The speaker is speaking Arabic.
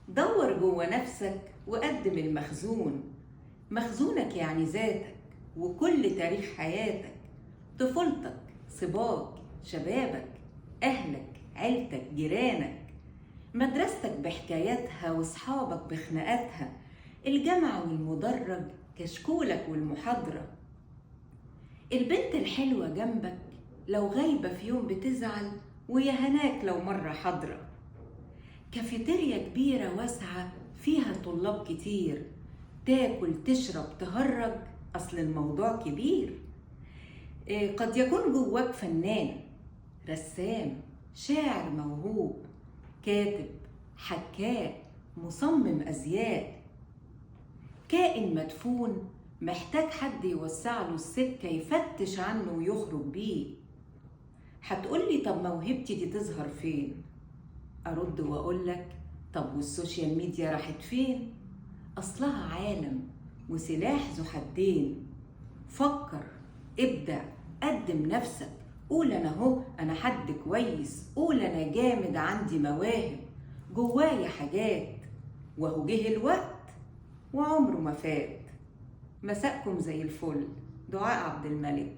دور جوه نفسك وقدم المخزون. مخزونك يعني ذاتك وكل تاريخ حياتك، طفولتك، صباك، شبابك، أهلك، عيلتك، جيرانك، مدرستك بحكاياتها وصحابك بخناقاتها، الجامعة والمدرج، كشكولك والمحاضرة. البنت الحلوة جنبك لو غايبة في يوم بتزعل، ويا هناك لو مرة حاضرة. كافيتيريا كبيرة واسعة فيها طلاب كتير، تاكل تشرب تهرج، أصل الموضوع كبير. قد يكون جواك فنان، رسام، شاعر موهوب، كاتب، حكاء، مصمم أزياء، كائن مدفون محتاج حد يوسع له السكة يفتش عنه ويخرج بيه. هتقولي طب موهبتي دي تظهر فين؟ أرد وأقولك طب والسوشيال ميديا راحت فين؟ أصلها عالم وسلاح ذو حدين. فكر، ابدع، قدم نفسك، قول أنا هو أنا حد كويس، قول أنا جامد عندي مواهب، جوايا حاجات، وهو جه الوقت وعمره ما فات. مساءكم زي الفل. دعاء عبد الملك.